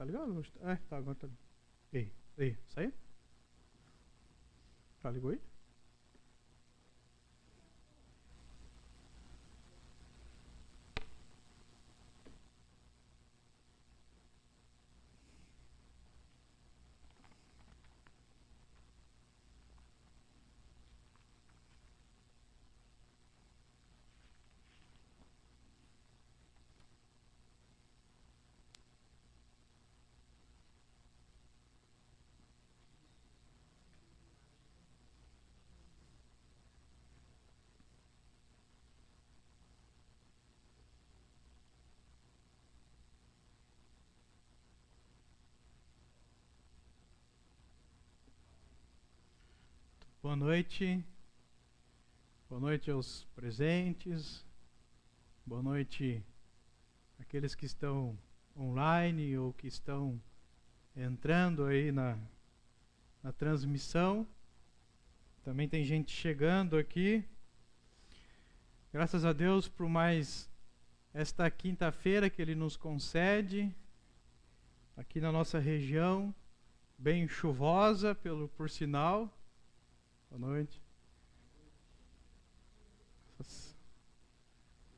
ligado? Tá, agora tá. E aí, saiu? Já ligou aí? Boa noite. Boa noite aos presentes. Boa noite àqueles que estão online ou que estão entrando aí na transmissão. Também tem gente chegando aqui. Graças a Deus por mais esta quinta-feira que Ele nos concede aqui na nossa região, bem chuvosa, por sinal. Boa noite.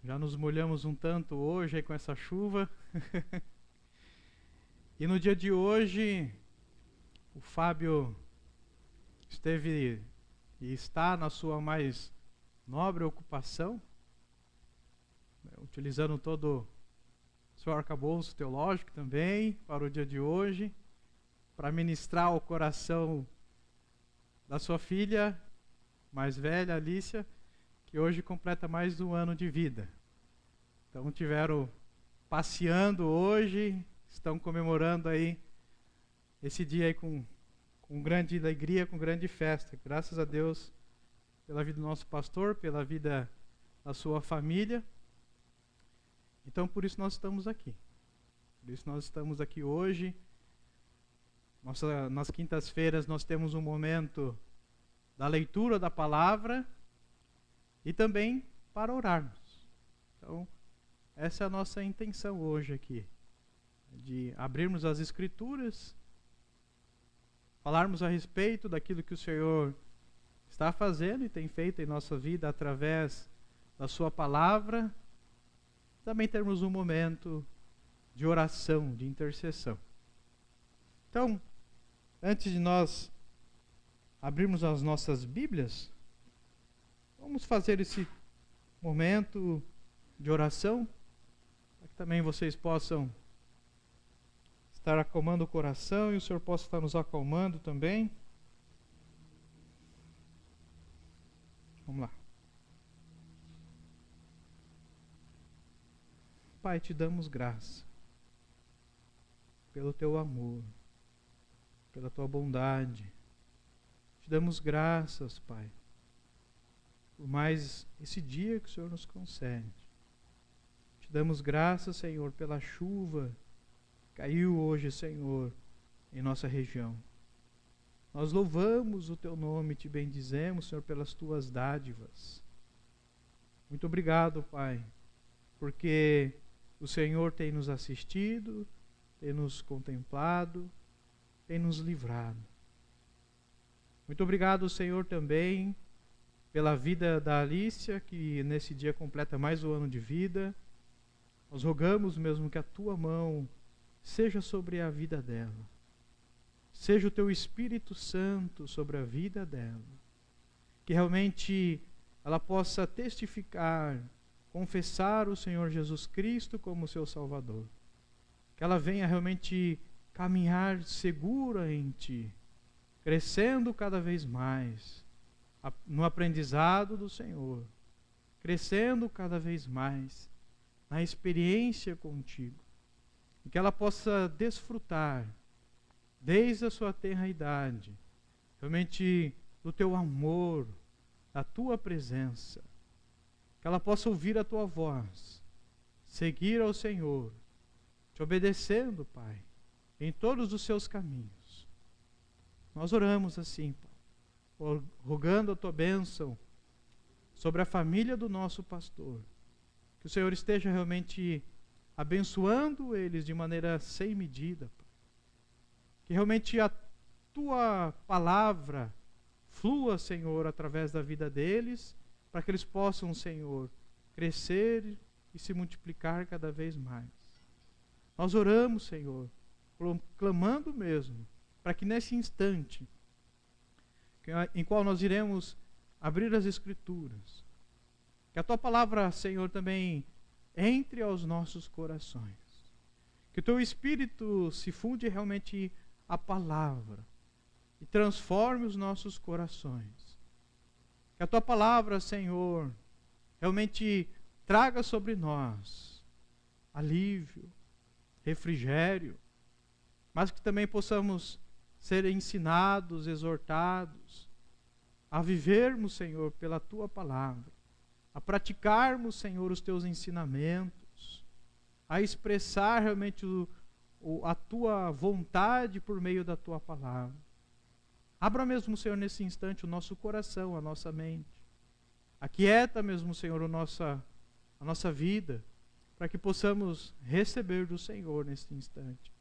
Já nos molhamos um tanto hoje aí com essa chuva. E no dia de hoje, o Fábio esteve e está na sua mais nobre ocupação, utilizando todo o seu arcabouço teológico também para o dia de hoje, para ministrar ao coração da sua filha mais velha, Alicia, que hoje completa mais um ano de vida. Então tiveram passeando hoje, estão comemorando aí esse dia aí com grande alegria, com grande festa. Graças a Deus pela vida do nosso pastor, pela vida da sua família. Então por isso nós estamos aqui. Por isso nós estamos aqui hoje. Nas quintas-feiras nós temos um momento da leitura da palavra e também para orarmos. Então, essa é a nossa intenção hoje aqui, de abrirmos as Escrituras, falarmos a respeito daquilo que o Senhor está fazendo e tem feito em nossa vida através da sua palavra, também termos um momento de oração, de intercessão. Então, antes de nós abrirmos as nossas Bíblias, vamos fazer esse momento de oração, para que também vocês possam estar acalmando o coração e o Senhor possa estar nos acalmando também. Vamos lá. Pai, te damos graça pelo teu amor, pela tua bondade. Te damos graças, Pai, por mais esse dia que o Senhor nos concede. Te damos graças, Senhor, pela chuva que caiu hoje, Senhor, em nossa região. Nós louvamos o teu nome e te bendizemos, Senhor, pelas tuas dádivas. Muito obrigado, Pai, porque o Senhor tem nos assistido, tem nos contemplado, tem nos livrado. Muito obrigado, Senhor, também pela vida da Alicia, que nesse dia completa mais um ano de vida. Nós rogamos mesmo que a tua mão seja sobre a vida dela. Seja o teu Espírito Santo sobre a vida dela. Que realmente ela possa testificar, confessar o Senhor Jesus Cristo como seu Salvador. Que ela venha realmente caminhar segura em ti, crescendo cada vez mais no aprendizado do Senhor, crescendo cada vez mais na experiência contigo, e que ela possa desfrutar, desde a sua tenra idade, realmente do teu amor, da tua presença, que ela possa ouvir a tua voz, seguir ao Senhor, te obedecendo, Pai, em todos os seus caminhos. Nós oramos assim, Pai, rogando a tua bênção sobre a família do nosso pastor. Que o Senhor esteja realmente abençoando eles de maneira sem medida, Pai. Que realmente a tua palavra flua, Senhor, através da vida deles, para que eles possam, Senhor, crescer e se multiplicar cada vez mais. Nós oramos, Senhor, clamando mesmo, para que nesse instante, em qual nós iremos abrir as Escrituras, que a tua palavra, Senhor, também entre aos nossos corações. Que o teu Espírito se funde realmente a palavra e transforme os nossos corações. Que a tua palavra, Senhor, realmente traga sobre nós alívio, refrigério, mas que também possamos ser ensinados, exortados a vivermos, Senhor, pela tua palavra, a praticarmos, Senhor, os teus ensinamentos, a expressar realmente a tua vontade por meio da tua palavra. Abra mesmo, Senhor, nesse instante o nosso coração, a nossa mente. Aquieta mesmo, Senhor, a nossa vida, para que possamos receber do Senhor nesse instante.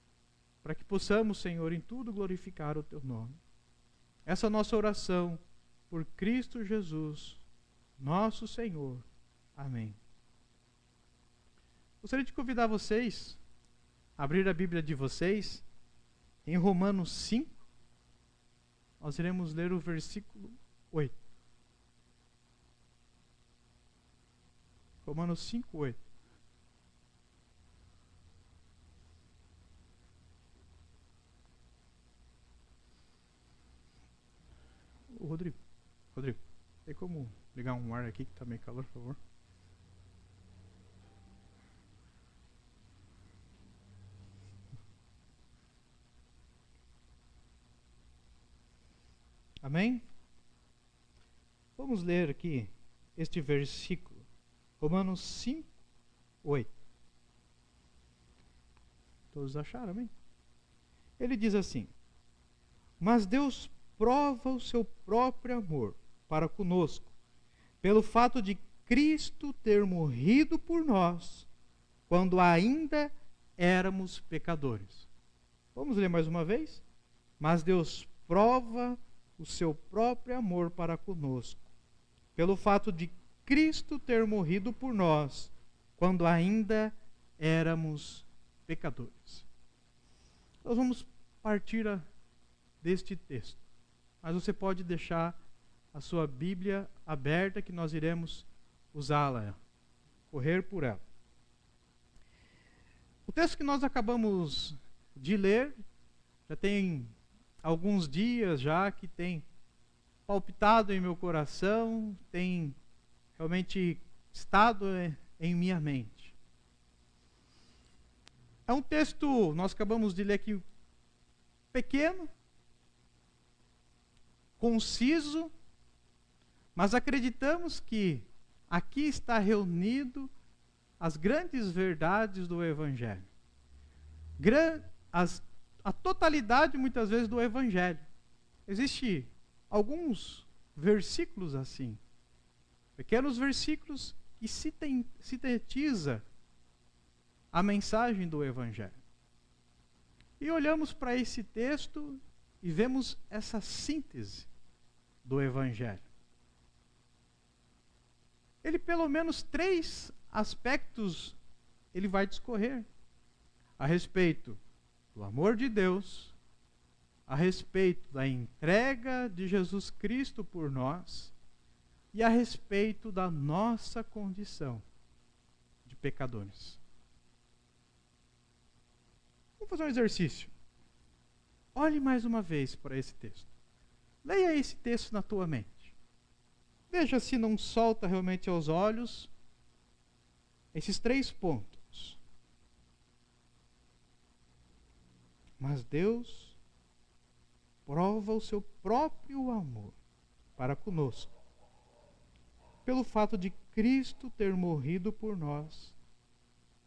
Para que possamos, Senhor, em tudo glorificar o teu nome. Essa é a nossa oração por Cristo Jesus, nosso Senhor. Amém. Gostaria de convidar vocês a abrir a Bíblia de vocês em Romanos 5. Nós iremos ler o versículo 8. Romanos 5, 8. Rodrigo, tem como ligar um ar aqui que está meio calor, por favor? Amém? Vamos ler aqui este versículo. Romanos 5, 8. Todos acharam, amém? Ele diz assim: mas Deus prova o seu próprio amor para conosco, pelo fato de Cristo ter morrido por nós, quando ainda éramos pecadores. Vamos ler mais uma vez? Mas Deus prova o seu próprio amor para conosco, pelo fato de Cristo ter morrido por nós, quando ainda éramos pecadores. Nós vamos partir deste texto, mas você pode deixar a sua Bíblia aberta, que nós iremos usá-la, correr por ela. O texto que nós acabamos de ler, já tem alguns dias já que tem palpitado em meu coração, tem realmente estado em minha mente. É um texto, nós acabamos de ler aqui, pequeno, conciso, mas acreditamos que aqui está reunido as grandes verdades do Evangelho. A totalidade, muitas vezes, do Evangelho. Existem alguns versículos assim, pequenos versículos que sintetiza a mensagem do Evangelho. E olhamos para esse texto e vemos essa síntese do Evangelho. Ele, pelo menos 3 aspectos, ele vai discorrer a respeito do amor de Deus, a respeito da entrega de Jesus Cristo por nós e a respeito da nossa condição de pecadores. Vamos fazer um exercício. Olhe mais uma vez para esse texto. Leia esse texto na tua mente. Veja se não solta realmente aos olhos esses 3 pontos. Mas Deus prova o seu próprio amor para conosco, pelo fato de Cristo ter morrido por nós,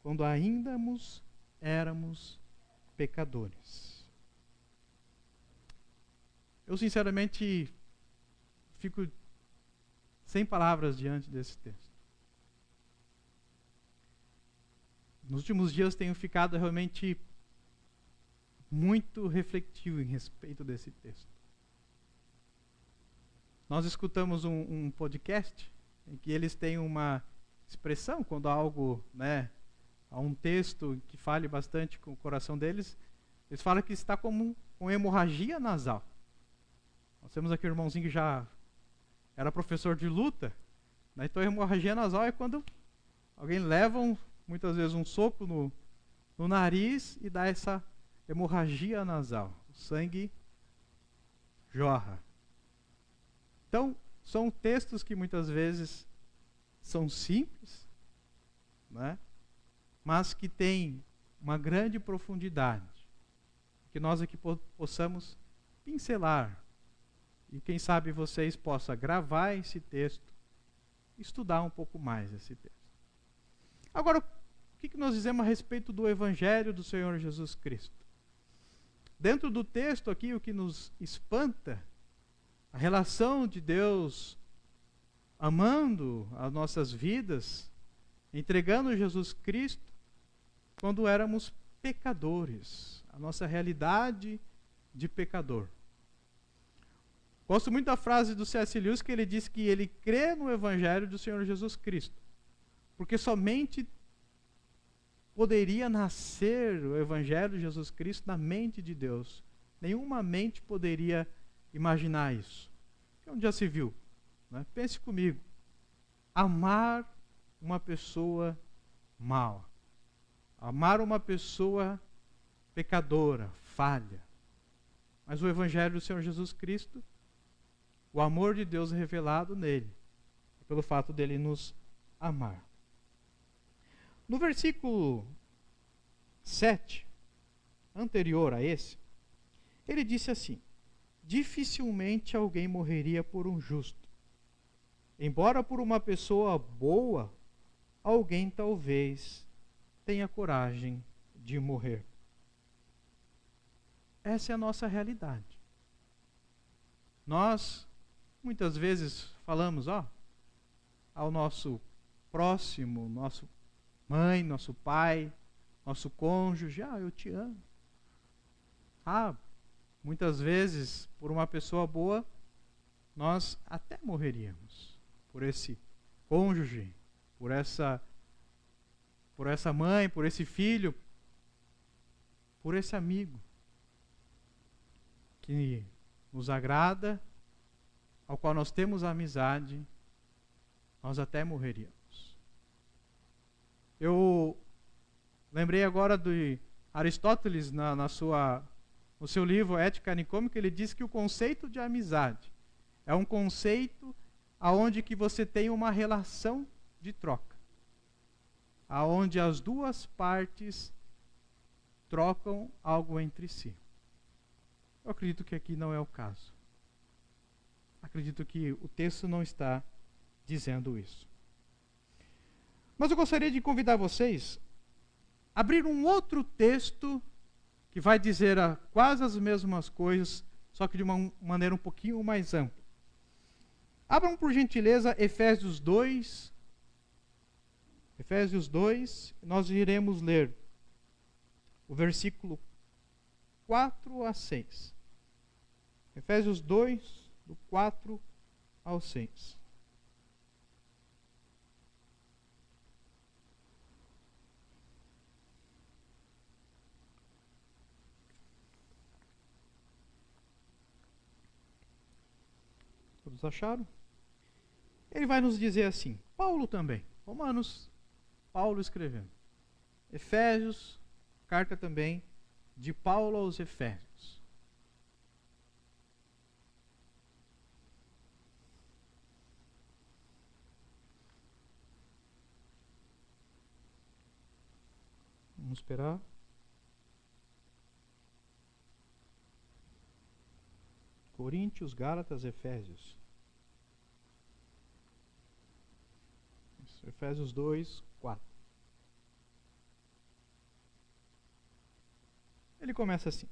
quando ainda éramos pecadores. Eu sinceramente fico sem palavras diante desse texto. Nos últimos dias tenho ficado realmente muito reflexivo em respeito desse texto. Nós escutamos um podcast em que eles têm uma expressão, quando há algo, há um texto que fale bastante com o coração deles, eles falam que está como com hemorragia nasal. Nós temos aqui um irmãozinho que já era professor de luta, então hemorragia nasal é quando alguém leva muitas vezes um soco no nariz e dá essa hemorragia nasal. O sangue jorra. Então, são textos que muitas vezes são simples, mas que têm uma grande profundidade. Que nós aqui possamos pincelar. E quem sabe vocês possam gravar esse texto, estudar um pouco mais esse texto. Agora, o que nós dizemos a respeito do Evangelho do Senhor Jesus Cristo? Dentro do texto aqui, o que nos espanta, a relação de Deus amando as nossas vidas, entregando Jesus Cristo, quando éramos pecadores, a nossa realidade de pecador. Gosto muito da frase do C.S. Lewis, que ele diz que ele crê no Evangelho do Senhor Jesus Cristo, porque somente poderia nascer o Evangelho de Jesus Cristo na mente de Deus. Nenhuma mente poderia imaginar isso. Onde já se viu? Pense comigo. Amar uma pessoa mal. Amar uma pessoa pecadora, falha. Mas o Evangelho do Senhor Jesus Cristo, o amor de Deus revelado nele, pelo fato dele nos amar. No versículo 7, anterior a esse, ele disse assim: dificilmente alguém morreria por um justo. Embora por uma pessoa boa, alguém talvez tenha coragem de morrer. Essa é a nossa realidade. Nós, muitas vezes, falamos ao nosso próximo, nosso mãe, nosso pai, nosso cônjuge, eu te amo. Muitas vezes, por uma pessoa boa, nós até morreríamos por esse cônjuge, por essa mãe, por esse filho, por esse amigo que nos agrada, ao qual nós temos amizade, nós até morreríamos. Eu lembrei agora de Aristóteles no seu livro Ética Nicômica, ele diz que o conceito de amizade é um conceito aonde que você tem uma relação de troca, aonde as duas partes trocam algo entre si. Eu acredito que aqui não é o caso. Acredito que o texto não está dizendo isso. Mas eu gostaria de convidar vocês a abrir um outro texto que vai dizer quase as mesmas coisas, só que de uma maneira um pouquinho mais ampla. Abram, por gentileza, Efésios 2. Efésios 2, nós iremos ler o versículo 4 a 6. Efésios 2, do 4 ao 6. Todos acharam? Ele vai nos dizer assim, Paulo também, Romanos, Paulo escrevendo. Efésios, carta também de Paulo aos Efésios. Vamos esperar. Coríntios, Gálatas, Efésios. Isso, Efésios 2, 4. Ele começa assim: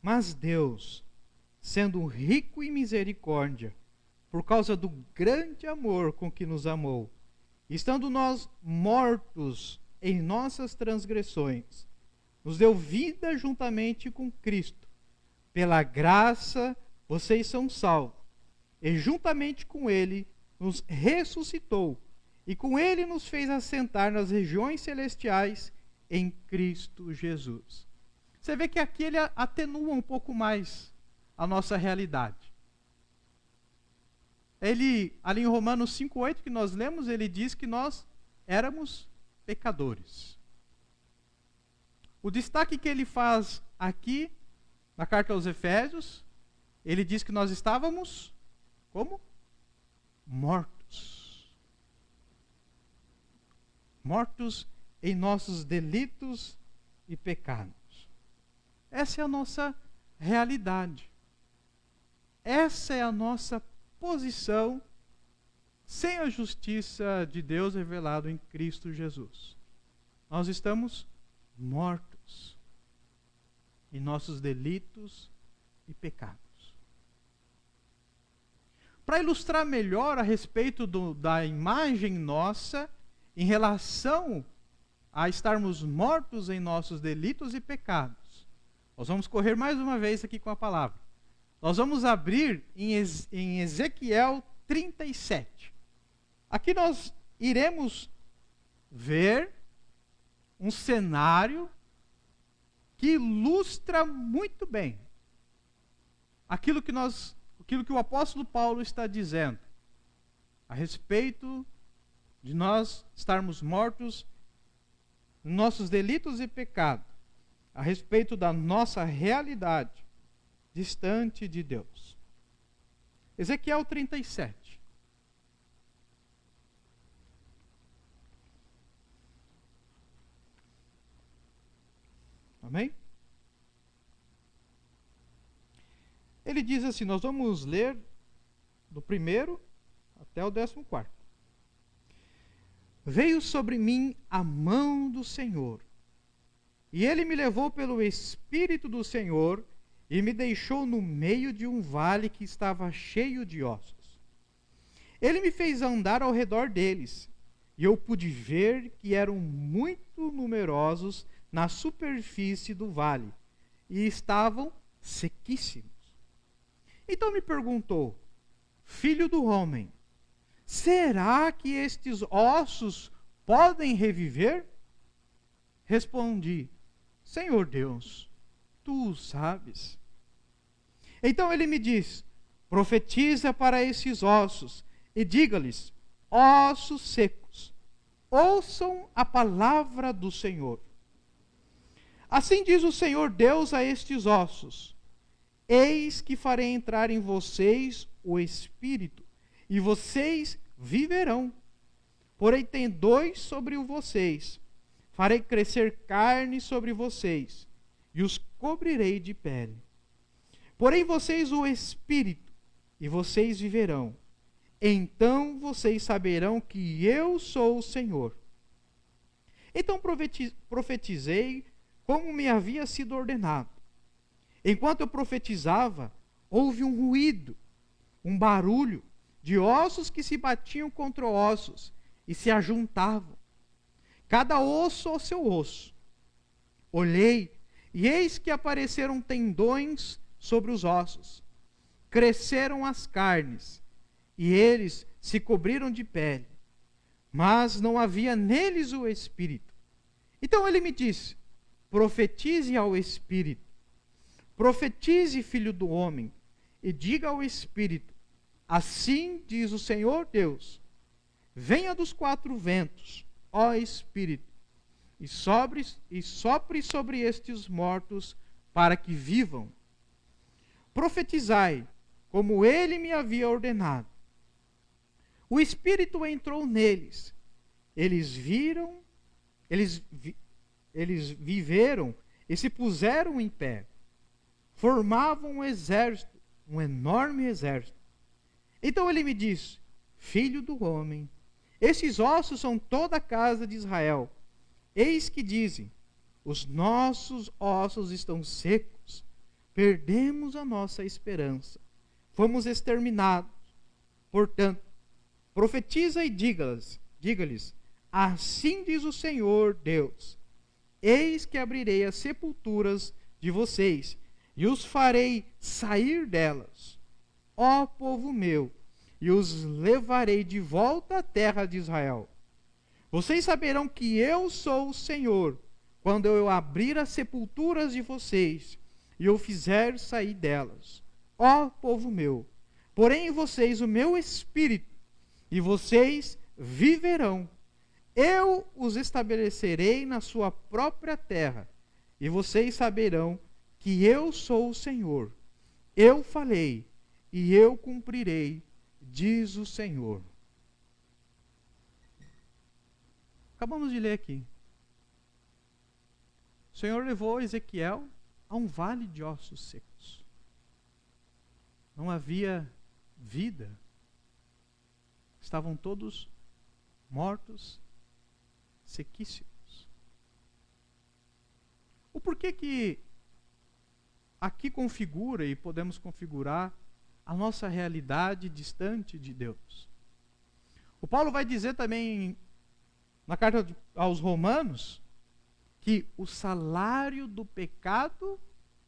mas Deus, sendo rico em misericórdia, por causa do grande amor com que nos amou, estando nós mortos em nossas transgressões, nos deu vida juntamente com Cristo. Pela graça vocês são salvos. E juntamente com Ele nos ressuscitou. E com Ele nos fez assentar nas regiões celestiais em Cristo Jesus. Você vê que aqui ele atenua um pouco mais a nossa realidade. Ele, ali em Romanos 5,8 que nós lemos, ele diz que nós éramos pecadores. O destaque que ele faz aqui, na carta aos Efésios, ele diz que nós estávamos, como? Mortos. Mortos em nossos delitos e pecados. Essa é a nossa realidade. Essa é a nossa posição sem a justiça de Deus revelado em Cristo Jesus. Nós estamos mortos em nossos delitos e pecados. Para ilustrar melhor a respeito da imagem nossa em relação a estarmos mortos em nossos delitos e pecados, nós vamos correr mais uma vez aqui com a palavra. Nós vamos abrir em Ezequiel 37. Aqui nós iremos ver um cenário que ilustra muito bem aquilo que o apóstolo Paulo está dizendo a respeito de nós estarmos mortos nos nossos delitos e pecados, a respeito da nossa realidade distante de Deus. Ezequiel 37. Amém? Ele diz assim, nós vamos ler do 1º até o 14º. Veio sobre mim a mão do Senhor, e ele me levou pelo Espírito do Senhor, e me deixou no meio de um vale que estava cheio de ossos. Ele me fez andar ao redor deles, e eu pude ver que eram muito numerosos na superfície do vale, e estavam sequíssimos. Então me perguntou, filho do homem, será que estes ossos podem reviver? Respondi, Senhor Deus, tu o sabes. Então ele me diz, profetiza para esses ossos e diga-lhes, ossos secos, ouçam a palavra do Senhor. Assim diz o Senhor Deus a estes ossos, eis que farei entrar em vocês o Espírito, e vocês viverão. Porém tendões sobre vocês, farei crescer carne sobre vocês, e os cobrirei de pele. Porém vocês o Espírito, e vocês viverão. Então vocês saberão que eu sou o Senhor. Então profetizei como me havia sido ordenado. Enquanto eu profetizava, houve um ruído, um barulho de ossos que se batiam contra ossos e se ajuntavam, cada osso ao seu osso. Olhei, e eis que apareceram tendões sobre os ossos. Cresceram as carnes, e eles se cobriram de pele, mas não havia neles o Espírito. Então ele me disse, profetize ao Espírito, profetize, filho do homem, e diga ao Espírito, assim diz o Senhor Deus, venha dos 4 ventos, ó Espírito, e sopre sobre estes mortos, para que vivam. Profetizai, como ele me havia ordenado. O Espírito entrou neles. Eles viveram e se puseram em pé. Formavam um exército, um enorme exército. Então ele me disse, filho do homem, esses ossos são toda a casa de Israel. Eis que dizem, os nossos ossos estão secos, perdemos a nossa esperança, fomos exterminados. Portanto, profetiza e diga-lhes, assim diz o Senhor Deus, eis que abrirei as sepulturas de vocês, e os farei sair delas, ó povo meu, e os levarei de volta à terra de Israel. Vocês saberão que eu sou o Senhor, quando eu abrir as sepulturas de vocês, e eu fizer sair delas, ó povo meu. Porém em vocês o meu espírito, e vocês viverão. Eu os estabelecerei na sua própria terra, e vocês saberão que eu sou o Senhor. Eu falei, e eu cumprirei, diz o Senhor. Acabamos de ler aqui. O Senhor levou Ezequiel a um vale de ossos secos. Não havia vida. Estavam todos mortos, sequíssimos. O porquê que aqui configura e podemos configurar a nossa realidade distante de Deus? O Paulo vai dizer também na carta aos Romanos que o salário do pecado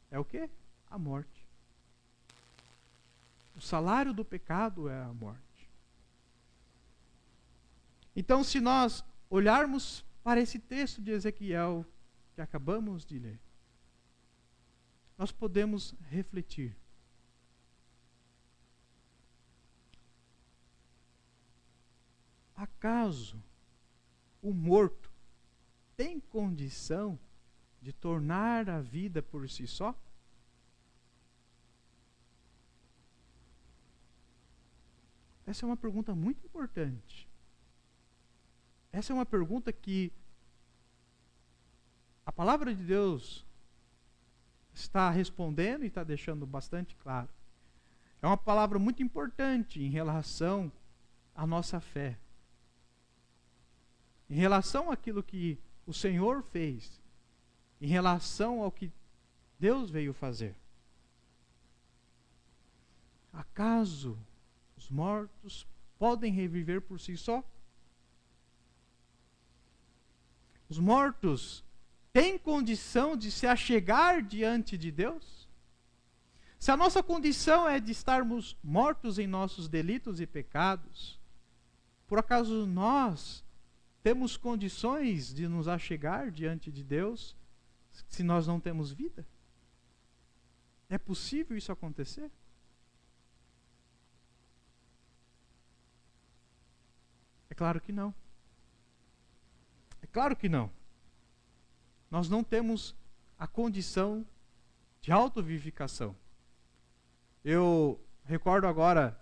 é o quê? A morte. O salário do pecado é a morte. Então, se nós olharmos para esse texto de Ezequiel que acabamos de ler, nós podemos refletir. Acaso o morto tem condição de tornar a vida por si só? Essa é uma pergunta muito importante. Essa é uma pergunta que a palavra de Deus está respondendo e está deixando bastante claro. É uma palavra muito importante em relação à nossa fé. Em relação àquilo que o Senhor fez, em relação ao que Deus veio fazer. Acaso os mortos podem reviver por si só? Os mortos têm condição de se achegar diante de Deus? Se a nossa condição é de estarmos mortos em nossos delitos e pecados, por acaso nós temos condições de nos achegar diante de Deus se nós não temos vida? É possível isso acontecer? É claro que não. É claro que não. Nós não temos a condição de autovivificação. Eu recordo agora,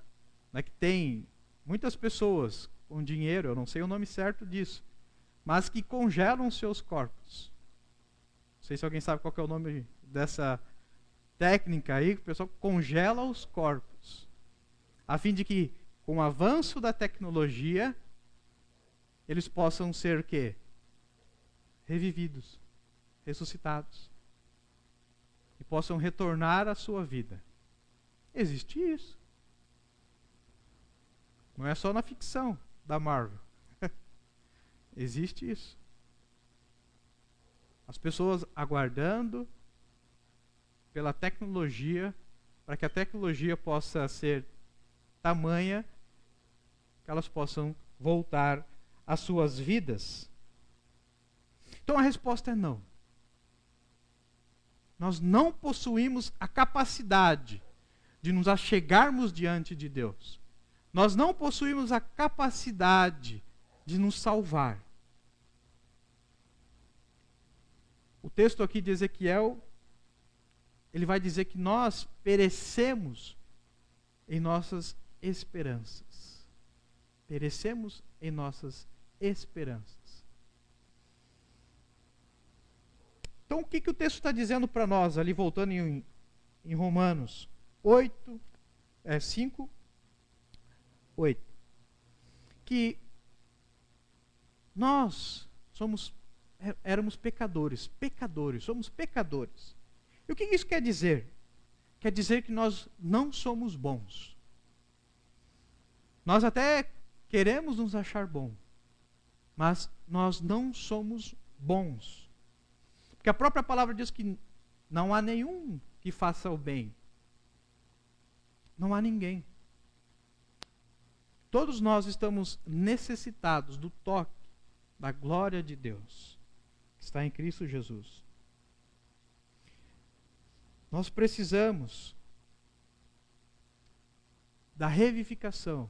né, que tem muitas pessoas com dinheiro, eu não sei o nome certo disso, mas que congelam seus corpos. Não sei se alguém sabe qual que é o nome dessa técnica aí, que o pessoal congela os corpos, a fim de que, com o avanço da tecnologia, eles possam ser o quê? Revividos, ressuscitados, e possam retornar à sua vida. Existe isso. Não é só na ficção da Marvel. Existe isso. As pessoas aguardando pela tecnologia, para que a tecnologia possa ser tamanha que elas possam voltar às suas vidas. Então a resposta é não. Nós não possuímos a capacidade de nos achegarmos diante de Deus. Nós não possuímos a capacidade de nos salvar. O texto aqui de Ezequiel, ele vai dizer que nós perecemos em nossas esperanças. Perecemos em nossas esperanças. Então, o que o texto está dizendo para nós, ali voltando em Romanos 5, 8? Que nós éramos pecadores, somos pecadores. E o que isso quer dizer? Quer dizer que nós não somos bons. Nós até queremos nos achar bons, mas nós não somos bons. Porque a própria palavra diz que não há nenhum que faça o bem. Não há ninguém. Todos nós estamos necessitados do toque da glória de Deus, que está em Cristo Jesus. Nós precisamos da revivificação,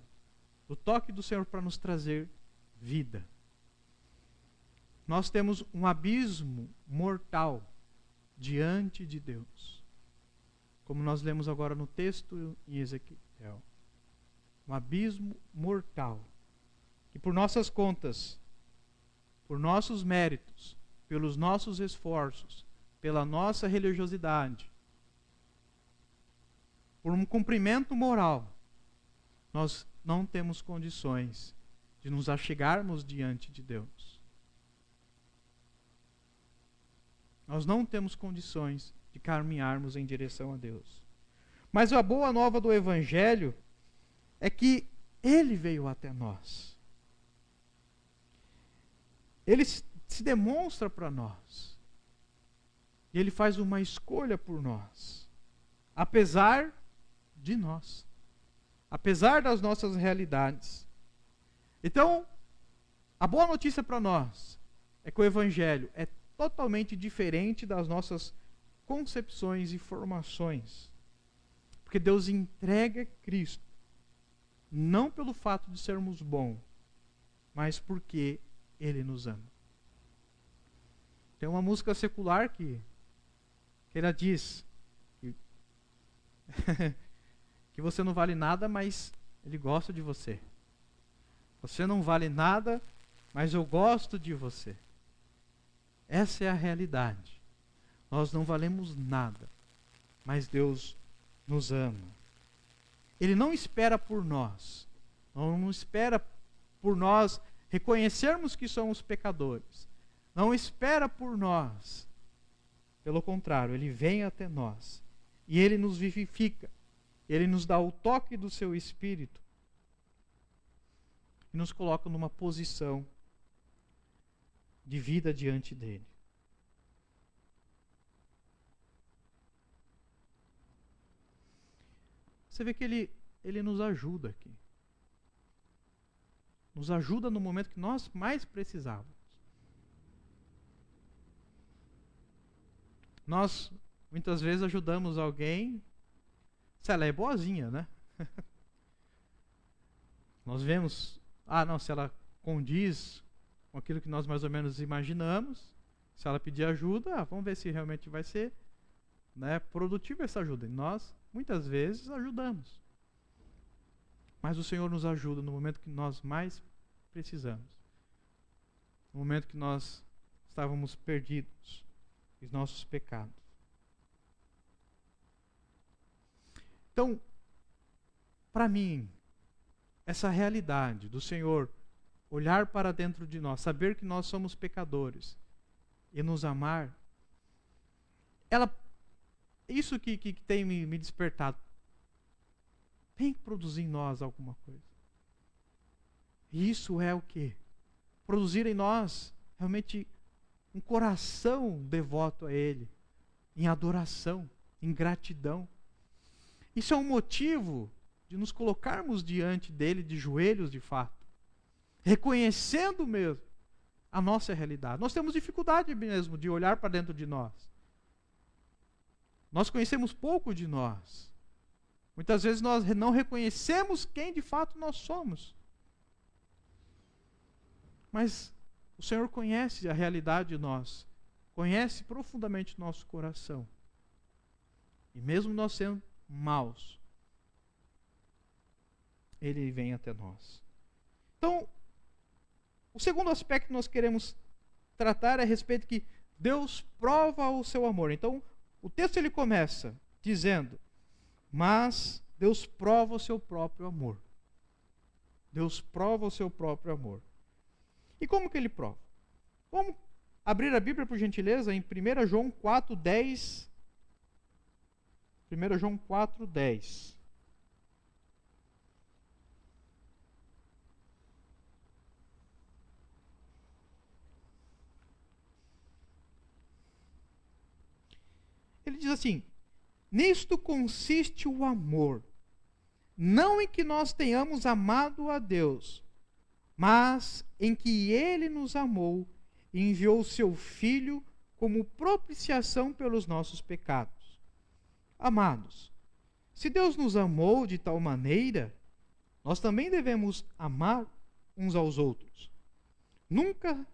do toque do Senhor para nos trazer vida. Nós temos um abismo mortal diante de Deus. Como nós lemos agora no texto em Ezequiel. Um abismo mortal. Que por nossas contas, por nossos méritos, pelos nossos esforços, pela nossa religiosidade, por um cumprimento moral, nós não temos condições de nos achegarmos diante de Deus. Nós não temos condições de caminharmos em direção a Deus. Mas a boa nova do Evangelho é que Ele veio até nós. Ele se demonstra para nós. E Ele faz uma escolha por nós. Apesar de nós. Apesar das nossas realidades. Então, a boa notícia para nós é que o Evangelho é totalmente diferente das nossas concepções e formações. Porque Deus entrega Cristo, não pelo fato de sermos bons, mas porque Ele nos ama. Tem uma música secular que ela diz que, que você não vale nada, mas Ele gosta de você. Você não vale nada, mas eu gosto de você. Essa é a realidade. Nós não valemos nada, mas Deus nos ama. Ele não espera por nós. Não espera por nós reconhecermos que somos pecadores. Não espera por nós. Pelo contrário, Ele vem até nós. E Ele nos vivifica. Ele nos dá o toque do seu Espírito. E nos coloca numa posição de vida diante dele. Você vê que ele nos ajuda aqui. Nos ajuda no momento que nós mais precisávamos. Nós, muitas vezes, ajudamos alguém se ela é boazinha, né? Nós vemos, se ela condiz com aquilo que nós mais ou menos imaginamos, se ela pedir ajuda, vamos ver se realmente vai ser, né, produtiva essa ajuda. E nós, muitas vezes, ajudamos. Mas o Senhor nos ajuda no momento que nós mais precisamos. No momento que nós estávamos perdidos em nossos pecados. Então, para mim, essa realidade do Senhor olhar para dentro de nós, saber que nós somos pecadores e nos amar, isso que tem me despertado, tem que produzir em nós alguma coisa. E isso é o quê? Produzir em nós realmente um coração devoto a Ele, em adoração, em gratidão. Isso é um motivo de nos colocarmos diante dele de joelhos de fato, reconhecendo mesmo a nossa realidade. Nós temos dificuldade mesmo de olhar para dentro de nós. Nós conhecemos pouco de nós. Muitas vezes nós não reconhecemos quem de fato nós somos. Mas o Senhor conhece a realidade de nós, conhece profundamente o nosso coração. E mesmo nós sendo maus, Ele vem até nós. Então, o segundo aspecto que nós queremos tratar é a respeito que Deus prova o seu amor. Então, o texto ele começa dizendo, mas Deus prova o seu próprio amor. Deus prova o seu próprio amor. E como que ele prova? Vamos abrir a Bíblia, por gentileza, em 1 João 4:10. 1 João 4:10. diz assim: nisto consiste o amor, não em que nós tenhamos amado a Deus, mas em que Ele nos amou e enviou o seu Filho como propiciação pelos nossos pecados. Amados, se Deus nos amou de tal maneira, nós também devemos amar uns aos outros. Nunca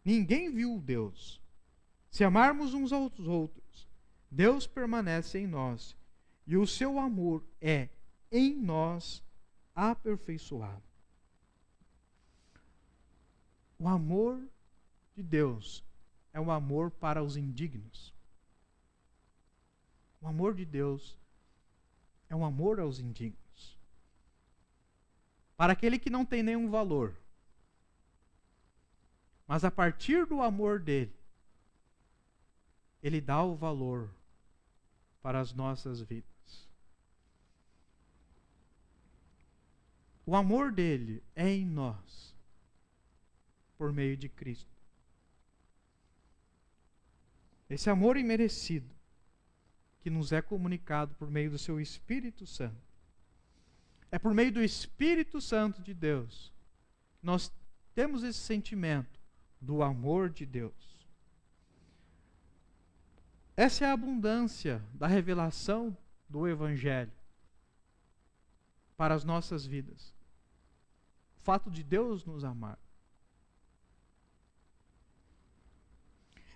ninguém viu Deus. Se amarmos uns aos outros, Deus permanece em nós e o seu amor é em nós aperfeiçoado. O amor de Deus é um amor para os indignos. O amor de Deus é um amor aos indignos. Para aquele que não tem nenhum valor. Mas a partir do amor dele, ele dá o valor para as nossas vidas. O amor dele é em nós, por meio de Cristo. Esse amor imerecido, que nos é comunicado por meio do seu Espírito Santo. É por meio do Espírito Santo de Deus que nós temos esse sentimento do amor de Deus. Essa é a abundância da revelação do Evangelho para as nossas vidas. O fato de Deus nos amar.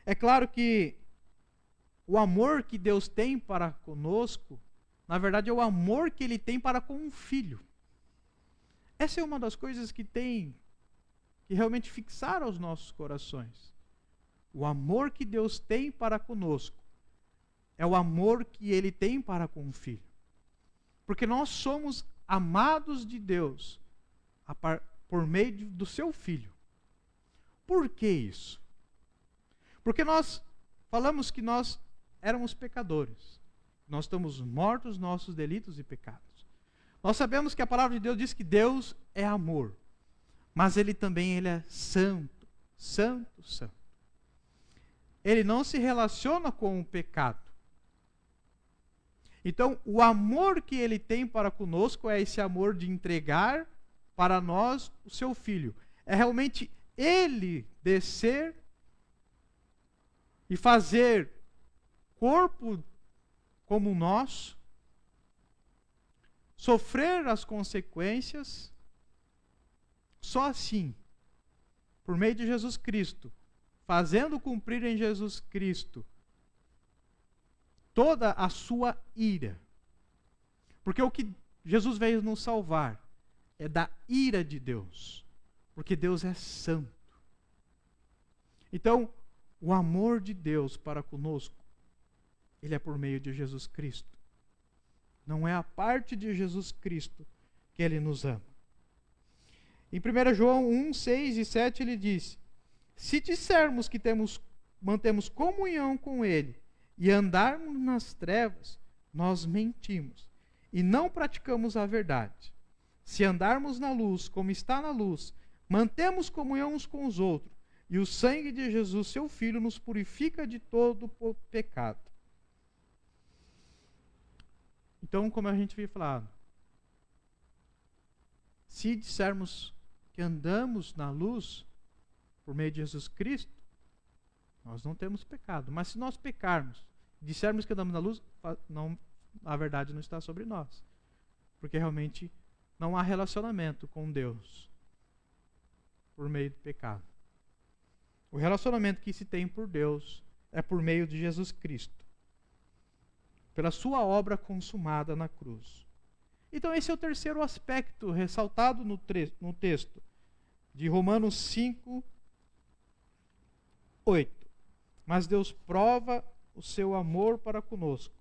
É claro que o amor que Deus tem para conosco, na verdade, é o amor que Ele tem para com um filho. Essa é uma das coisas que realmente fixaram os nossos corações. O amor que Deus tem para conosco é o amor que Ele tem para com o filho. Porque nós somos amados de Deus por meio do seu filho. Por que isso? Porque nós falamos que nós éramos pecadores. Nós estamos mortos nos nossos delitos e pecados. Nós sabemos que a palavra de Deus diz que Deus é amor. Mas Ele também é santo, santo, santo. Ele não se relaciona com o pecado. Então, o amor que Ele tem para conosco é esse amor de entregar para nós o seu Filho. É realmente Ele descer e fazer corpo como o nosso, sofrer as consequências, só assim, por meio de Jesus Cristo, fazendo cumprir em Jesus Cristo toda a sua ira. Porque o que Jesus veio nos salvar é da ira de Deus, porque Deus é santo. Então, o amor de Deus para conosco, ele é por meio de Jesus Cristo. Não é a parte de Jesus Cristo que Ele nos ama. Em 1 João 1, 6 e 7 ele diz: se dissermos que mantemos comunhão com Ele e andarmos nas trevas, nós mentimos e não praticamos a verdade. Se andarmos na luz, como está na luz, mantemos comunhão uns com os outros, e o sangue de Jesus, seu Filho, nos purifica de todo pecado. Então, como a gente veio falando, se dissermos que andamos na luz, por meio de Jesus Cristo, nós não temos pecado. Mas se nós pecarmos, dissermos que andamos na luz, não, a verdade não está sobre nós. Porque realmente não há relacionamento com Deus por meio do pecado. O relacionamento que se tem por Deus é por meio de Jesus Cristo, pela sua obra consumada na cruz. Então esse é o terceiro aspecto ressaltado no texto de Romanos 5, 8. Mas Deus prova o seu amor para conosco,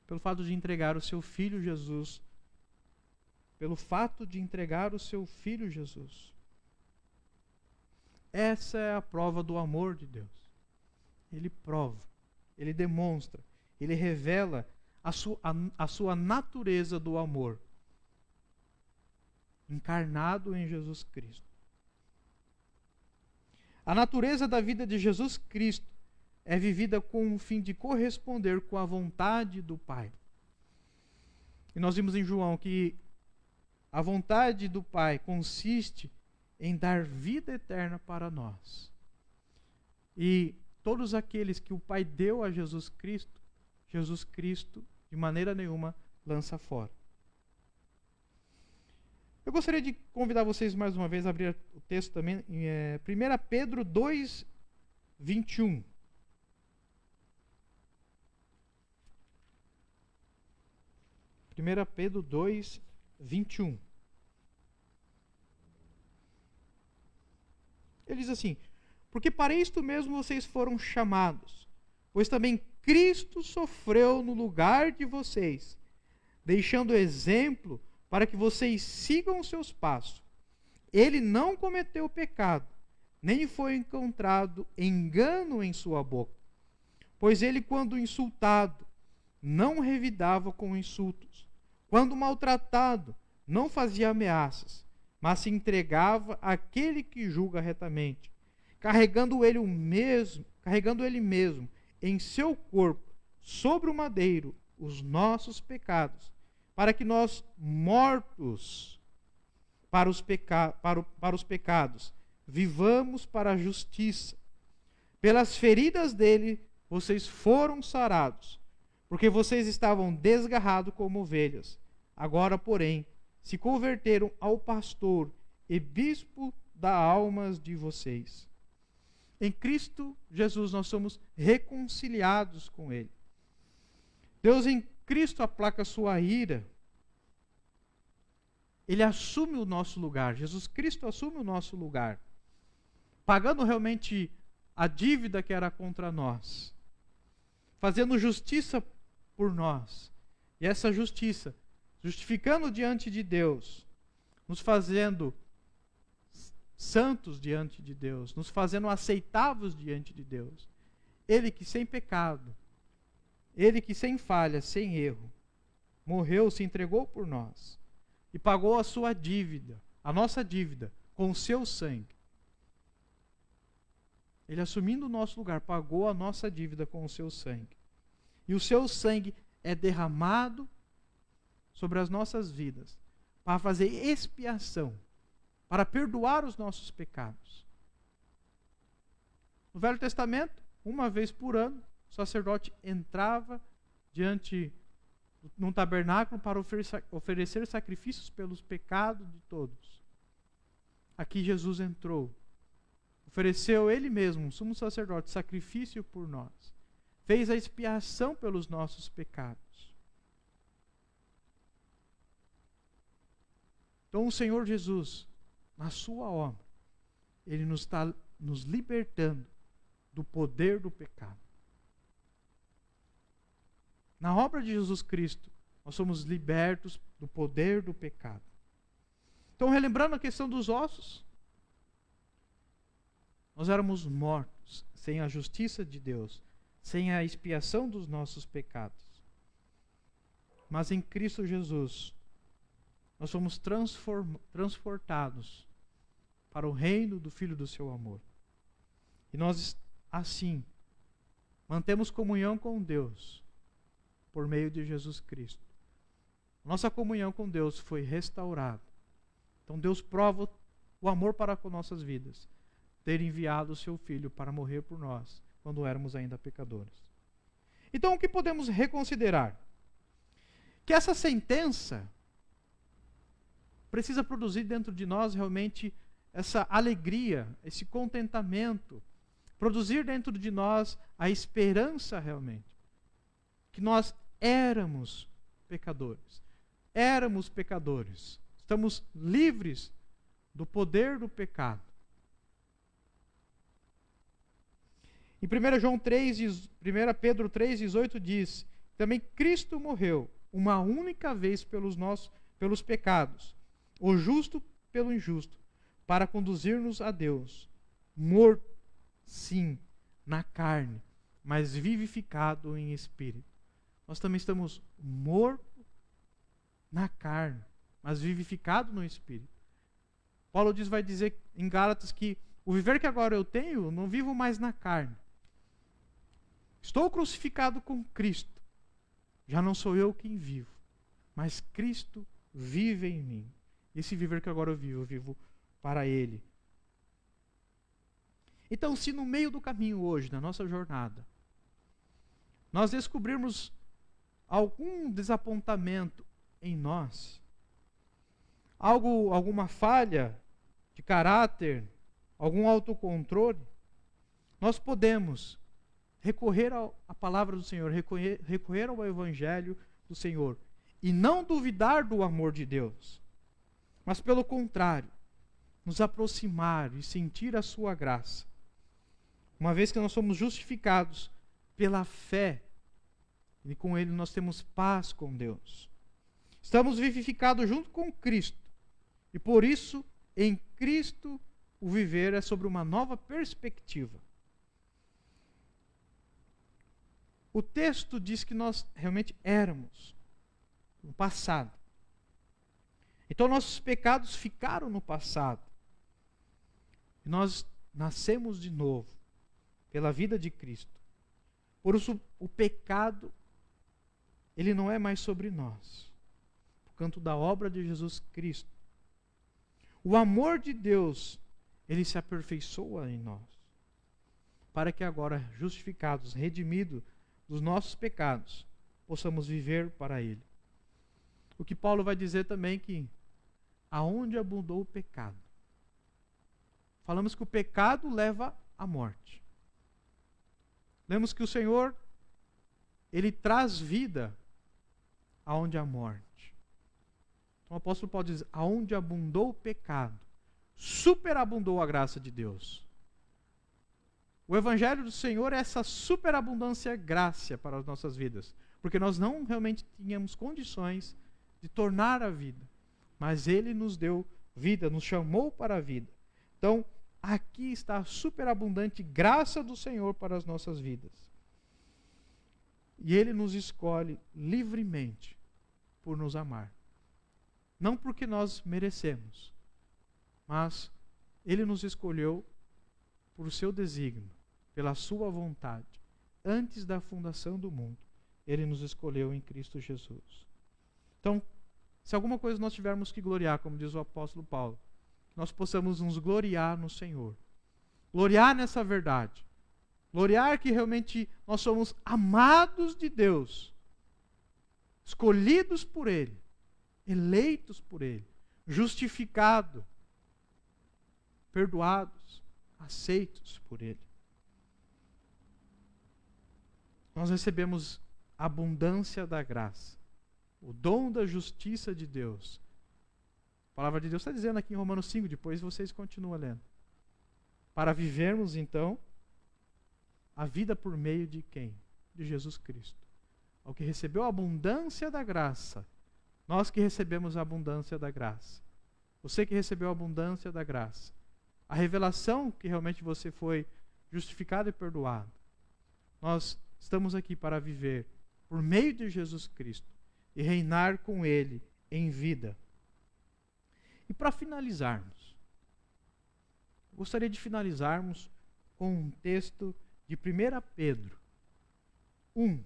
pelo fato de entregar o seu Filho Jesus. Pelo fato de entregar o seu Filho Jesus. Essa é a prova do amor de Deus. Ele prova, ele demonstra, ele revela a sua natureza do amor, encarnado em Jesus Cristo. A natureza da vida de Jesus Cristo é vivida com o fim de corresponder com a vontade do Pai. E nós vimos em João que a vontade do Pai consiste em dar vida eterna para nós. E todos aqueles que o Pai deu a Jesus Cristo, de maneira nenhuma, lança fora. Eu gostaria de convidar vocês mais uma vez a abrir o texto também em 1 Pedro 2, 21. Pedro 2, 21. Ele diz assim: porque para isto mesmo vocês foram chamados, pois também Cristo sofreu no lugar de vocês, deixando exemplo para que vocês sigam os seus passos. Ele não cometeu pecado, nem foi encontrado engano em sua boca. Pois ele, quando insultado, não revidava com insultos. Quando maltratado, não fazia ameaças, mas se entregava àquele que julga retamente, carregando ele mesmo em seu corpo, sobre o madeiro, os nossos pecados, para que nós, mortos para os pecados, vivamos para a justiça. Pelas feridas dele, vocês foram sarados, porque vocês estavam desgarrados como ovelhas. Agora, porém, se converteram ao pastor e bispo das almas de vocês. Em Cristo Jesus nós somos reconciliados com Ele. Deus em Cristo aplaca sua ira. Ele assume o nosso lugar. Jesus Cristo assume o nosso lugar, pagando realmente a dívida que era contra nós, fazendo justiça por nós. E essa justiça, justificando diante de Deus, nos fazendo santos diante de Deus, nos fazendo aceitáveis diante de Deus. Ele que sem pecado, Ele que sem falha, sem erro, morreu, se entregou por nós e pagou a sua dívida, a nossa dívida, com o seu sangue. Ele, assumindo o nosso lugar, pagou a nossa dívida com o seu sangue. E o seu sangue é derramado sobre as nossas vidas para fazer expiação, para perdoar os nossos pecados. No Velho Testamento, uma vez por ano, o sacerdote entrava num tabernáculo para oferecer sacrifícios pelos pecados de todos. Aqui Jesus entrou, ofereceu Ele mesmo, um sumo sacerdote, sacrifício por nós. Fez a expiação pelos nossos pecados. Então o Senhor Jesus, na sua obra, Ele nos está nos libertando do poder do pecado. Na obra de Jesus Cristo, nós somos libertos do poder do pecado. Então, relembrando a questão dos ossos, nós éramos mortos sem a justiça de Deus, sem a expiação dos nossos pecados. Mas em Cristo Jesus, nós somos transportados para o reino do Filho do seu amor. E nós, assim, mantemos comunhão com Deus por meio de Jesus Cristo. Nossa comunhão com Deus foi restaurada. Então Deus prova o amor para com nossas vidas, ter enviado o seu Filho para morrer por nós, quando éramos ainda pecadores. Então o que podemos reconsiderar? Que essa sentença precisa produzir dentro de nós realmente essa alegria, esse contentamento, produzir dentro de nós a esperança realmente, que nós éramos pecadores, estamos livres do poder do pecado. Em 1 Pedro 3,18 diz, também Cristo morreu uma única vez pelos pecados, o justo pelo injusto, para conduzir-nos a Deus, morto, sim, na carne, mas vivificado em espírito. Nós também estamos mortos na carne, mas vivificado no espírito. Paulo vai dizer em Gálatas que o viver que agora eu tenho, não vivo mais na carne, Estou crucificado com Cristo. Já não sou eu quem vivo, mas Cristo vive em mim. Esse viver que agora eu vivo para Ele. Então, se no meio do caminho hoje, na nossa jornada, nós descobrirmos algum desapontamento em nós, alguma falha de caráter, algum autocontrole, nós podemos recorrer à palavra do Senhor, recorrer ao Evangelho do Senhor e não duvidar do amor de Deus, mas pelo contrário, nos aproximar e sentir a sua graça. Uma vez que nós somos justificados pela fé, e com Ele nós temos paz com Deus. Estamos vivificados junto com Cristo, e por isso, em Cristo, o viver é sobre uma nova perspectiva. O texto diz que nós realmente éramos no passado. Então nossos pecados ficaram no passado. E nós nascemos de novo pela vida de Cristo. Por isso o pecado, ele não é mais sobre nós. Por canto da obra de Jesus Cristo. O amor de Deus, ele se aperfeiçoa em nós. Para que agora, justificados, redimidos dos nossos pecados, possamos viver para Ele. O que Paulo vai dizer também que aonde abundou o pecado. Falamos que o pecado leva à morte. Lemos que o Senhor, Ele traz vida aonde há morte. Então o apóstolo Paulo diz, aonde abundou o pecado, superabundou a graça de Deus. O Evangelho do Senhor é essa superabundância graça para as nossas vidas. Porque nós não realmente tínhamos condições de tornar a vida. Mas Ele nos deu vida, nos chamou para a vida. Então, aqui está a superabundante graça do Senhor para as nossas vidas. E Ele nos escolhe livremente por nos amar. Não porque nós merecemos, mas Ele nos escolheu por seu desígnio, pela sua vontade. Antes da fundação do mundo, Ele nos escolheu em Cristo Jesus. Então, se alguma coisa nós tivermos que gloriar, como diz o apóstolo Paulo, nós possamos nos gloriar no Senhor. Gloriar nessa verdade. Gloriar que realmente nós somos amados de Deus. Escolhidos por Ele. Eleitos por Ele. Justificados. Perdoados. Aceitos por Ele. Nós recebemos a abundância da graça. O dom da justiça de Deus. A palavra de Deus está dizendo aqui em Romanos 5, depois vocês continuam lendo. Para vivermos, então, a vida por meio de quem? De Jesus Cristo. Ao que recebeu a abundância da graça. Nós que recebemos a abundância da graça. Você que recebeu a abundância da graça. A revelação que realmente você foi justificado e perdoado. Nós estamos aqui para viver por meio de Jesus Cristo e reinar com Ele em vida. E para finalizarmos, gostaria de finalizarmos com um texto de 1 Pedro 1.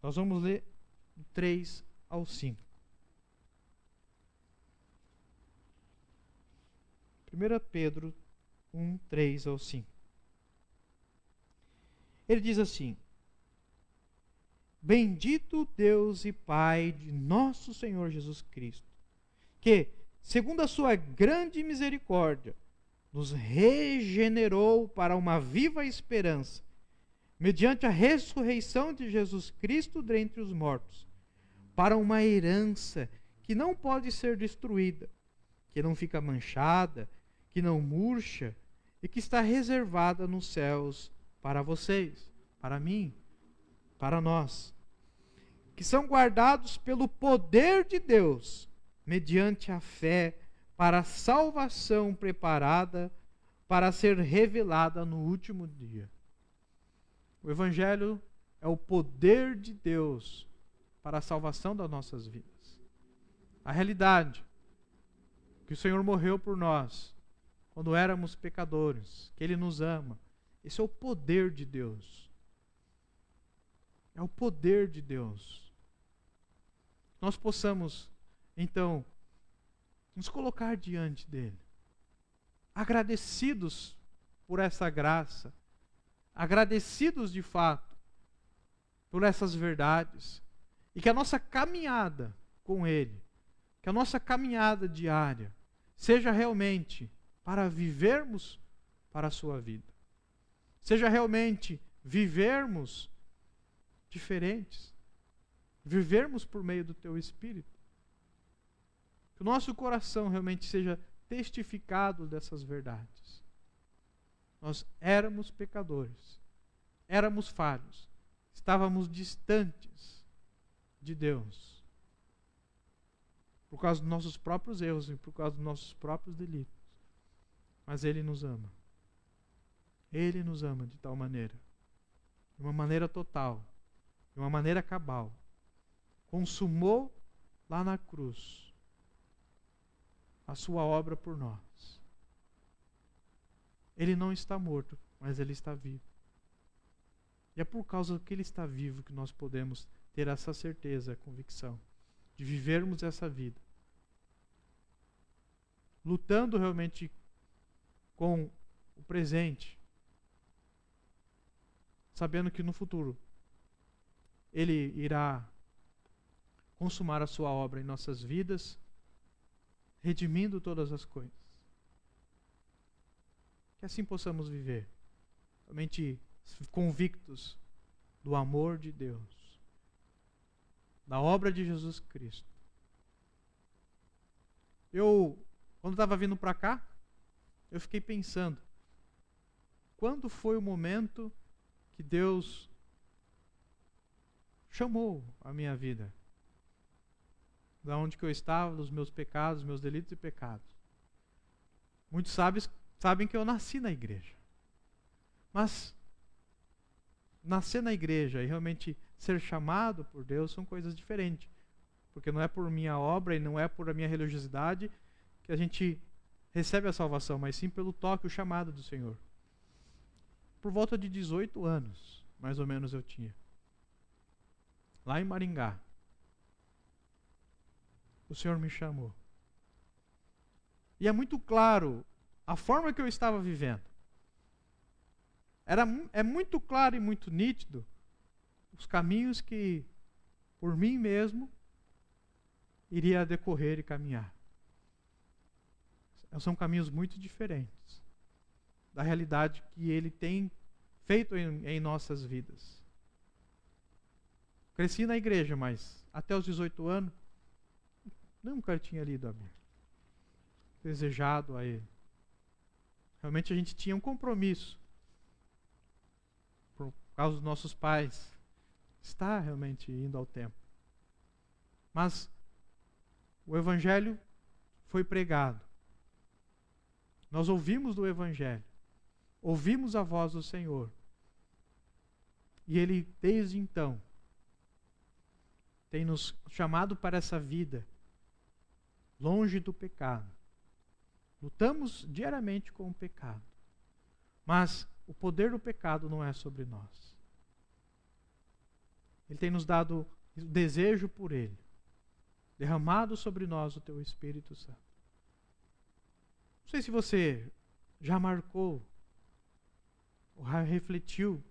Nós vamos ler do 3 ao 5. 1 Pedro 1, 3 ao 5. Ele diz assim: Bendito Deus e Pai de nosso Senhor Jesus Cristo, que, segundo a sua grande misericórdia, nos regenerou para uma viva esperança, mediante a ressurreição de Jesus Cristo dentre os mortos, para uma herança que não pode ser destruída, que não fica manchada, que não murcha e que está reservada nos céus para vocês, para mim, para nós, que são guardados pelo poder de Deus, mediante a fé, para a salvação preparada para ser revelada no último dia. O Evangelho é o poder de Deus para a salvação das nossas vidas. A realidade que o Senhor morreu por nós quando éramos pecadores, que Ele nos ama. Esse é o poder de Deus É o poder de Deus. Nós possamos, então, nos colocar diante dele, agradecidos por essa graça, agradecidos de fato por essas verdades, e que a nossa caminhada com ele, que a nossa caminhada diária, seja realmente para vivermos para a sua vida, seja realmente vivermos diferentes, vivermos por meio do teu Espírito, que o nosso coração realmente seja testificado dessas verdades. Nós éramos pecadores, éramos falhos, estávamos distantes de Deus, por causa dos nossos próprios erros e por causa dos nossos próprios delitos. Mas Ele nos ama. Ele nos ama de tal maneira, de uma maneira total, de uma maneira cabal. Consumou lá na cruz a sua obra por nós. Ele não está morto, mas Ele está vivo. E é por causa que Ele está vivo que nós podemos ter essa certeza, a convicção de vivermos essa vida, lutando realmente com o presente, sabendo que no futuro Ele irá consumar a sua obra em nossas vidas, redimindo todas as coisas. Que assim possamos viver, realmente convictos do amor de Deus, da obra de Jesus Cristo. Quando estava vindo para cá, eu fiquei pensando, quando foi o momento que Deus chamou a minha vida? Da onde que eu estava, dos meus pecados, meus delitos e pecados. Muitos sabem que eu nasci na igreja. Mas nascer na igreja e realmente ser chamado por Deus são coisas diferentes. Porque não é por minha obra e não é por a minha religiosidade que a gente recebe a salvação, mas sim pelo toque, o chamado do Senhor. Por volta de 18 anos, mais ou menos eu tinha. Lá em Maringá. O Senhor me chamou. E é muito claro a forma que eu estava vivendo. É muito claro e muito nítido os caminhos que, por mim mesmo, iria decorrer e caminhar. São caminhos muito diferentes da realidade que Ele tem feito em nossas vidas. Cresci na igreja, mas até os 18 anos, nunca tinha lido a Bíblia, desejado a Ele. Realmente a gente tinha um compromisso, por causa dos nossos pais, está realmente indo ao templo. Mas o Evangelho foi pregado. Nós ouvimos do Evangelho, ouvimos a voz do Senhor. E Ele, desde então, tem nos chamado para essa vida longe do pecado. Lutamos diariamente com o pecado. Mas o poder do pecado não é sobre nós. Ele tem nos dado o desejo por Ele, derramado sobre nós o Teu Espírito Santo. Não sei se você já marcou, ou refletiu,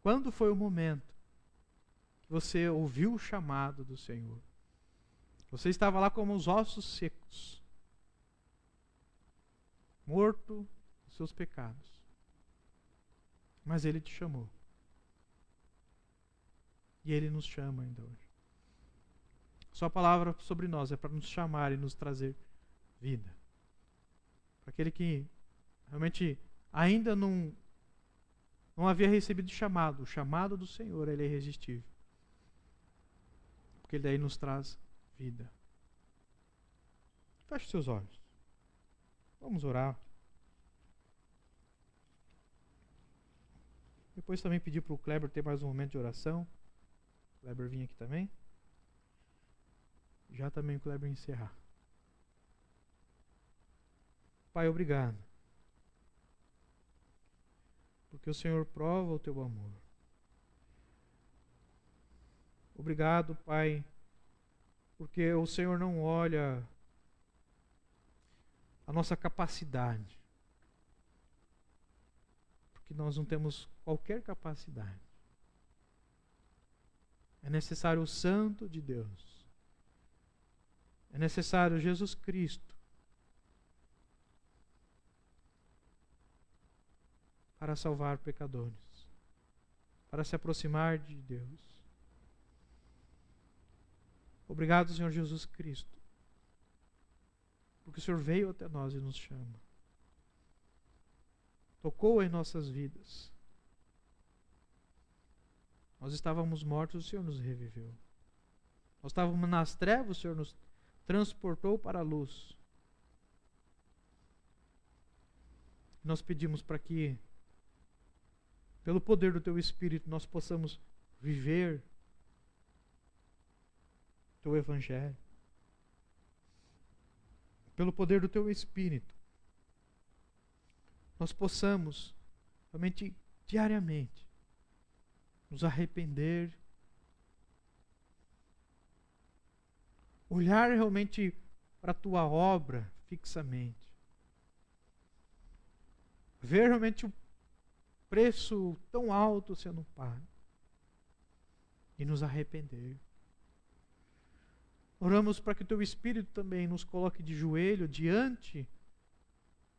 quando foi o momento que você ouviu o chamado do Senhor. Você estava lá como os ossos secos, morto dos seus pecados. Mas Ele te chamou. E Ele nos chama ainda hoje. Sua palavra sobre nós é para nos chamar e nos trazer vida. Para aquele que realmente ainda não havia recebido o chamado do Senhor, Ele é irresistível. Porque Ele daí nos traz vida. Feche seus olhos. Vamos orar. Depois também pedir para o Kleber ter mais um momento de oração. O Kleber vir aqui também. Já também o Kleber encerrar. Pai, obrigado. Porque o Senhor prova o teu amor. Obrigado, Pai, porque o Senhor não olha a nossa capacidade, porque nós não temos qualquer capacidade. É necessário o Santo de Deus. É necessário Jesus Cristo para salvar pecadores, para se aproximar de Deus. Obrigado, Senhor Jesus Cristo, porque o Senhor veio até nós e nos chama. Tocou em nossas vidas. Nós estávamos mortos, o Senhor nos reviveu. Nós estávamos nas trevas, o Senhor nos transportou para a luz. Nós pedimos para que, pelo poder do Teu Espírito, nós possamos viver o Teu Evangelho. Pelo poder do Teu Espírito, nós possamos, realmente, diariamente, nos arrepender, olhar realmente para a Tua obra fixamente, ver realmente o preço tão alto sendo pago e nos arrepender. Oramos para que o Teu Espírito também nos coloque de joelho diante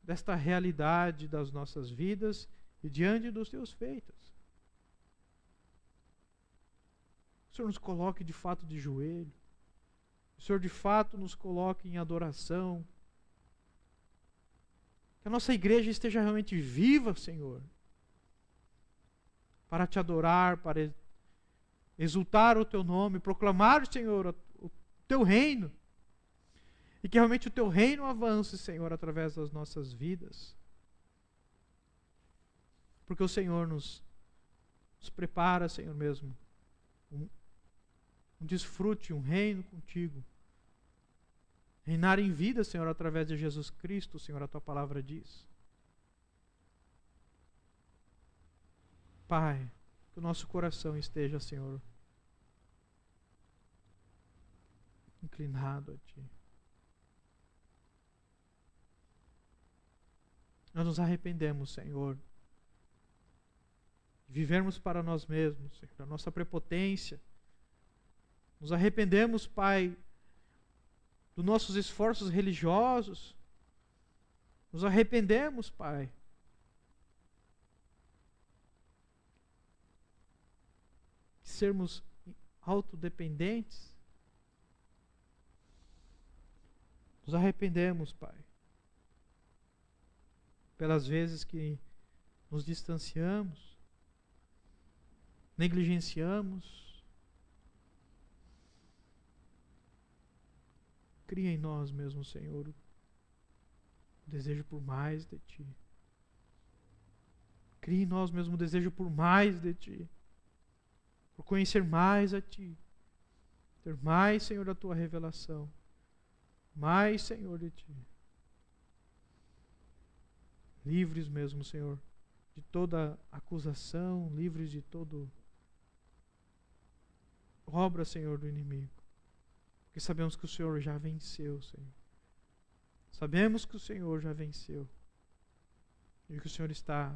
desta realidade das nossas vidas e diante dos Teus feitos. O Senhor nos coloque de fato de joelho. O Senhor de fato nos coloque em adoração. Que a nossa igreja esteja realmente viva, Senhor, para Te adorar, para exultar o Teu nome, proclamar, Senhor, o Teu reino. E que realmente o Teu reino avance, Senhor, através das nossas vidas. Porque o Senhor nos prepara, Senhor mesmo, um desfrute, um reino contigo. Reinar em vida, Senhor, através de Jesus Cristo, Senhor, a Tua palavra diz. Pai, que o nosso coração esteja, Senhor, inclinado a Ti. Nós nos arrependemos, Senhor, de vivermos para nós mesmos, Senhor, da nossa prepotência. Nos arrependemos, Pai, dos nossos esforços religiosos. Nos arrependemos, Pai, de sermos autodependentes. Nos arrependemos, Pai, pelas vezes que nos distanciamos, negligenciamos. Cria em nós mesmo, Senhor, o desejo por mais de Ti. Cria em nós mesmo o desejo por mais de Ti, por conhecer mais a Ti, ter mais, Senhor, da Tua revelação, mais, Senhor, de Ti. Livres mesmo, Senhor, de toda acusação, livres de toda obra, Senhor, do inimigo. Porque sabemos que o Senhor já venceu, Senhor. Sabemos que o Senhor já venceu. E que o Senhor está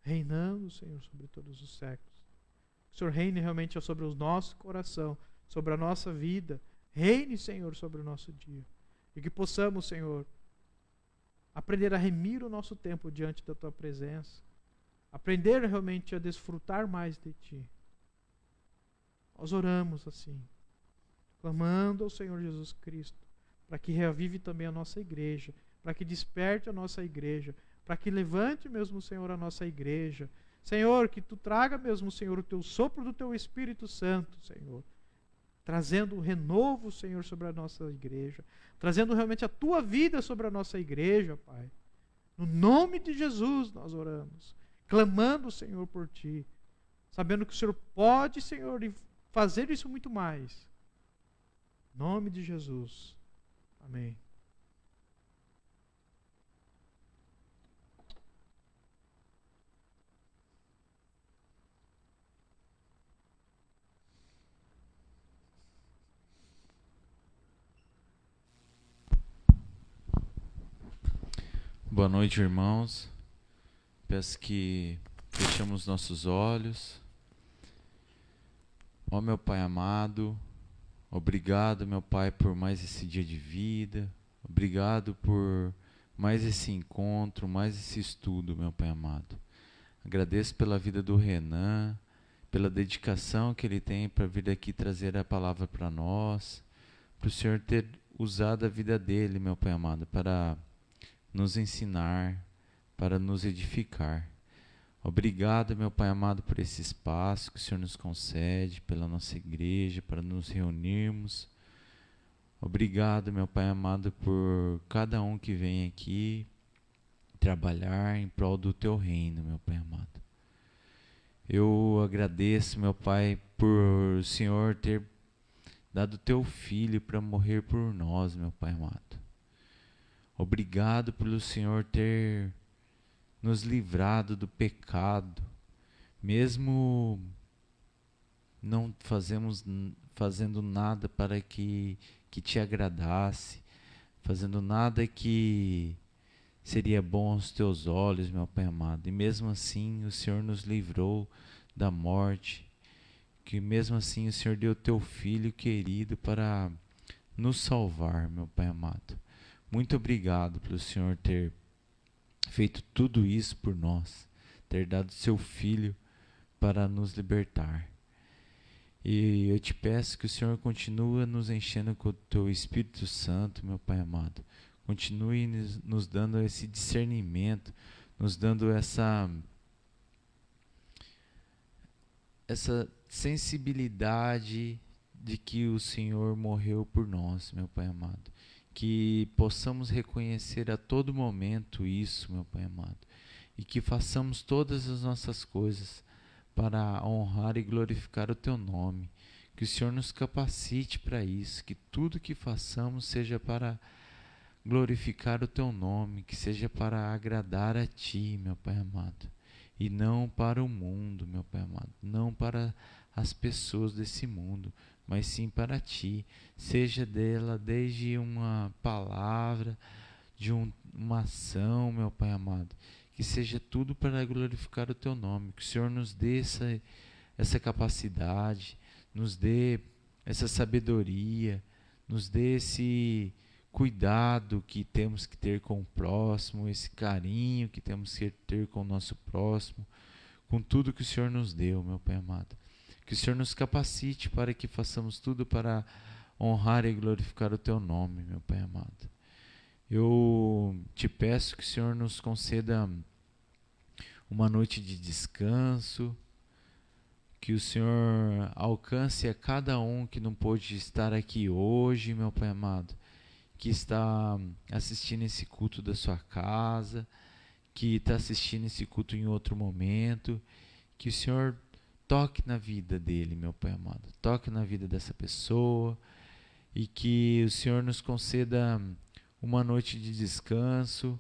reinando, Senhor, sobre todos os séculos. Que o Senhor reine realmente sobre o nosso coração, sobre a nossa vida. Reine, Senhor, sobre o nosso dia. E que possamos, Senhor, aprender a remir o nosso tempo diante da Tua presença. Aprender realmente a desfrutar mais de Ti. Nós oramos assim, clamando ao Senhor Jesus Cristo, para que reavive também a nossa igreja, para que desperte a nossa igreja, para que levante mesmo, Senhor, a nossa igreja. Senhor, que Tu traga mesmo, Senhor, o Teu sopro do Teu Espírito Santo, Senhor, trazendo um renovo, Senhor, sobre a nossa igreja, trazendo realmente a Tua vida sobre a nossa igreja, Pai. No nome de Jesus nós oramos, clamando, Senhor, por Ti, sabendo que o Senhor pode, Senhor, fazer isso muito mais. Em nome de Jesus. Amém. Boa noite, irmãos. Peço que fechemos nossos olhos. Ó meu Pai amado, obrigado, meu Pai, por mais esse dia de vida. Obrigado por mais esse encontro, mais esse estudo, meu Pai amado. Agradeço pela vida do Renan, pela dedicação que ele tem para vir aqui trazer a palavra para nós, para o Senhor ter usado a vida dele, meu Pai amado, para nos ensinar, para nos edificar. Obrigado, meu Pai amado, por esse espaço que o Senhor nos concede, pela nossa igreja, para nos reunirmos. Obrigado, meu Pai amado, por cada um que vem aqui trabalhar em prol do Teu reino, meu Pai amado. Eu agradeço, meu Pai, por o Senhor ter dado Teu Filho para morrer por nós, meu Pai amado. Obrigado pelo Senhor ter nos livrado do pecado, mesmo não fazendo nada para que te agradasse, fazendo nada que seria bom aos teus olhos, meu Pai amado. E mesmo assim o Senhor nos livrou da morte, que mesmo assim o Senhor deu teu Filho querido para nos salvar, meu Pai amado. Muito obrigado pelo Senhor ter feito tudo isso por nós, ter dado seu Filho para nos libertar. E eu te peço que o Senhor continue nos enchendo com o teu Espírito Santo, meu Pai amado. Continue nos dando esse discernimento, nos dando essa sensibilidade de que o Senhor morreu por nós, meu Pai amado. Que possamos reconhecer a todo momento isso, meu Pai amado. E que façamos todas as nossas coisas para honrar e glorificar o Teu nome. Que o Senhor nos capacite para isso. Que tudo que façamos seja para glorificar o Teu nome. Que seja para agradar a Ti, meu Pai amado. E não para o mundo, meu Pai amado. Não para as pessoas desse mundo, mas sim para Ti. Seja dela desde uma palavra, de uma ação, meu Pai amado. Que seja tudo para glorificar o Teu nome. Que o Senhor nos dê essa capacidade, nos dê essa sabedoria, nos dê esse cuidado que temos que ter com o próximo, esse carinho que temos que ter com o nosso próximo, com tudo que o Senhor nos deu, meu Pai amado. Que o Senhor nos capacite para que façamos tudo para honrar e glorificar o Teu nome, meu Pai amado. Eu te peço que o Senhor nos conceda uma noite de descanso, que o Senhor alcance a cada um que não pôde estar aqui hoje, meu Pai amado, que está assistindo esse culto da sua casa, que está assistindo esse culto em outro momento, que o Senhor toque na vida dele, meu Pai amado, toque na vida dessa pessoa e que o Senhor nos conceda uma noite de descanso,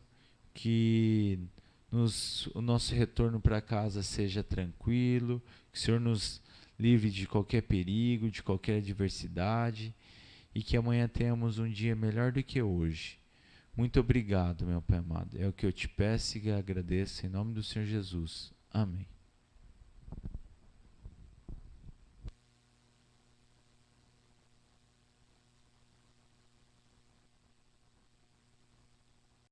que o nosso retorno para casa seja tranquilo, que o Senhor nos livre de qualquer perigo, de qualquer adversidade e que amanhã tenhamos um dia melhor do que hoje. Muito obrigado, meu Pai amado. É o que eu te peço e agradeço em nome do Senhor Jesus. Amém.